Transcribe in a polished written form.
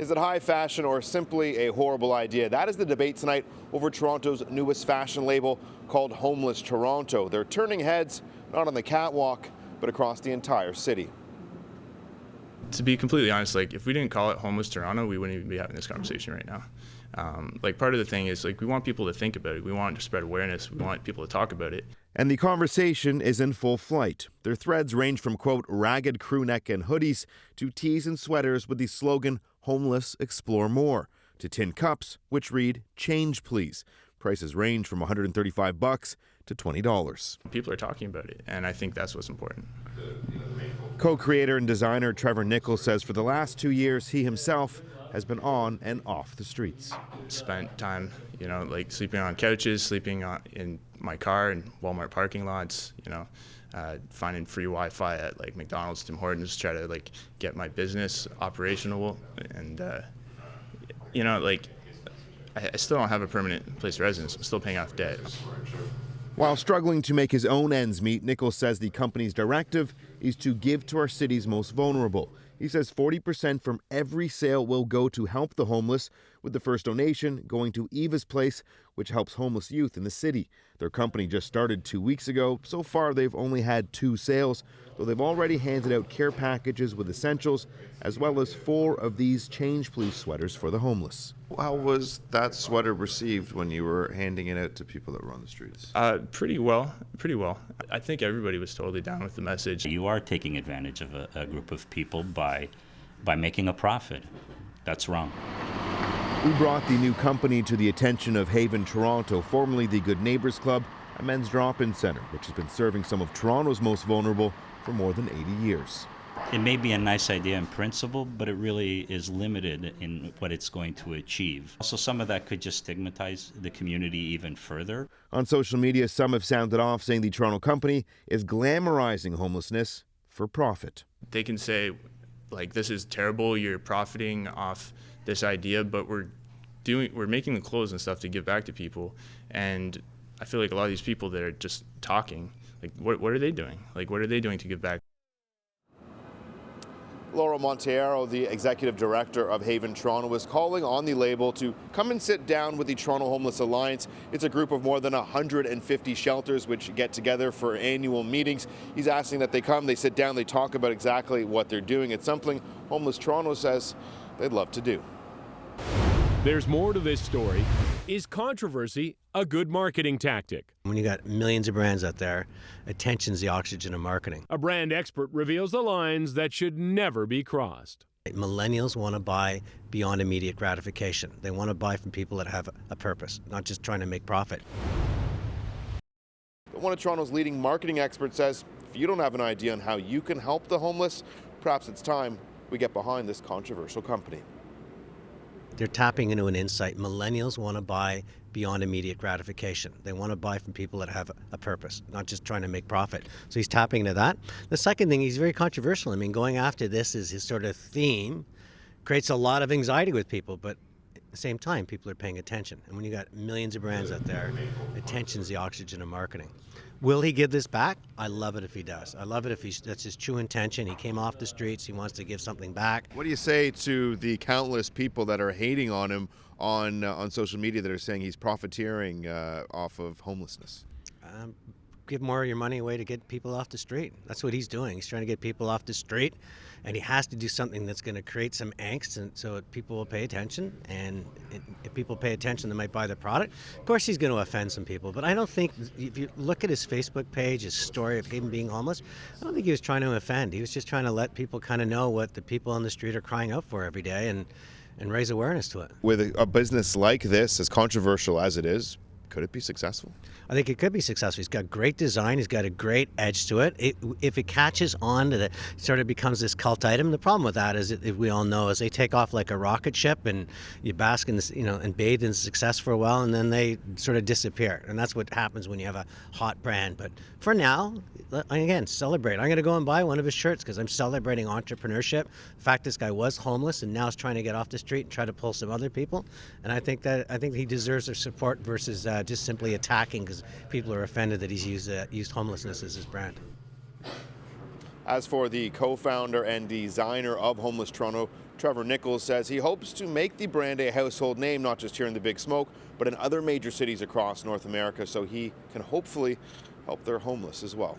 Is it high fashion or simply a horrible idea? That is the debate tonight over Toronto's newest fashion label called Homeless Toronto. They're turning heads not on the catwalk, but across the entire city. To be completely honest, if we didn't call it Homeless Toronto, we wouldn't even be having this conversation right now. Part of the thing is we want people to think about it. We want to spread awareness. We want people to talk about it. And the conversation is in full flight. Their threads range from, quote, ragged crew neck and hoodies to tees and sweaters with the slogan, Homeless, Explore More, to tin cups, which read, Change Please. Prices range from $135 to $20. People are talking about it, and I think that's what's important. Co-creator and designer Trevor Nichols says for the last 2 years, he himself has been on and off the streets. Spent time, sleeping on couches, sleeping in my car in Walmart parking lots, finding free Wi-Fi at McDonald's, Tim Hortons, try to get my business operational. And, I still don't have a permanent place of residence. I'm still paying off debt. While struggling to make his own ends meet, Nichols says the company's directive is to give to our city's most vulnerable. He says 40% from every sale will go to help the homeless, with the first donation going to Eva's Place, which helps homeless youth in the city. Their company just started 2 weeks ago. So far, they've only had 2 sales, though they've already handed out care packages with essentials, as well as 4 of these Change Please sweaters for the homeless. How was that sweater received when you were handing it out to people that were on the streets? Pretty well. I think everybody was totally down with the message. You are taking advantage of a group of people by making a profit. That's wrong. We brought the new company to the attention of Haven Toronto, formerly the Good Neighbours Club, a men's drop-in centre, which has been serving some of Toronto's most vulnerable for more than 80 years. It may be a nice idea in principle, but it really is limited in what it's going to achieve. Also, some of that could just stigmatize the community even further. On social media, some have sounded off saying the Toronto company is glamorizing homelessness for profit. They can say, this is terrible, you're profiting off this idea, but we're making the clothes and stuff to give back to people. And I feel like a lot of these people that are just talking, what are they doing? What are they doing to give back? Laura Monteiro, the executive director of Haven Toronto, is calling on the label to come and sit down with the Toronto Homeless Alliance. It's a group of more than 150 shelters which get together for annual meetings. He's asking that they come, they sit down, they talk about exactly what they're doing. It's something Homeless Toronto says they'd love to do. There's more to this story. Is controversy a good marketing tactic? When you got millions of brands out there, attention's the oxygen of marketing. A brand expert reveals the lines that should never be crossed. Millennials want to buy beyond immediate gratification. They want to buy from people that have a purpose, not just trying to make profit. But one of Toronto's leading marketing experts says if you don't have an idea on how you can help the homeless, perhaps it's time we get behind this controversial company. They're tapping into an insight. Millennials want to buy beyond immediate gratification. They want to buy from people that have a purpose, not just trying to make profit. So he's tapping into that. The second thing, he's very controversial. Going after this is his sort of theme, creates a lot of anxiety with people, but at the same time, people are paying attention. And when you got millions of brands out there, attention's the oxygen of marketing. Will he give this back? I love it if he does. I love it if that's his true intention. He came off the streets. He wants to give something back. What do you say to the countless people that are hating on him on social media that are saying he's profiteering off of homelessness? Give more of your money away to get people off the street. That's what he's doing. He's trying to get people off the street, and he has to do something that's going to create some angst, and so people will pay attention. And if people pay attention, they might buy the product. Of course, he's going to offend some people, but I don't think, if you look at his Facebook page, his story of him being homeless, I don't think he was trying to offend. He was just trying to let people kind of know what the people on the street are crying out for every day and raise awareness to it. With a business like this, as controversial as it is, could it be successful? I think it could be successful. He's got great design. He's got a great edge to it. If it catches on, it sort of becomes this cult item. The problem with that is, if we all know, is they take off like a rocket ship, and you bask in this, and bathe in success for a while, and then they sort of disappear. And that's what happens when you have a hot brand. But for now, again, celebrate. I'm going to go and buy one of his shirts because I'm celebrating entrepreneurship. The fact this guy was homeless and now is trying to get off the street and try to pull some other people. And I think he deserves their support versus just simply attacking because people are offended that he's used homelessness as his brand. As for the co-founder and designer of Homeless Toronto, Trevor Nichols says he hopes to make the brand a household name, not just here in the Big Smoke, but in other major cities across North America, so he can hopefully help their homeless as well.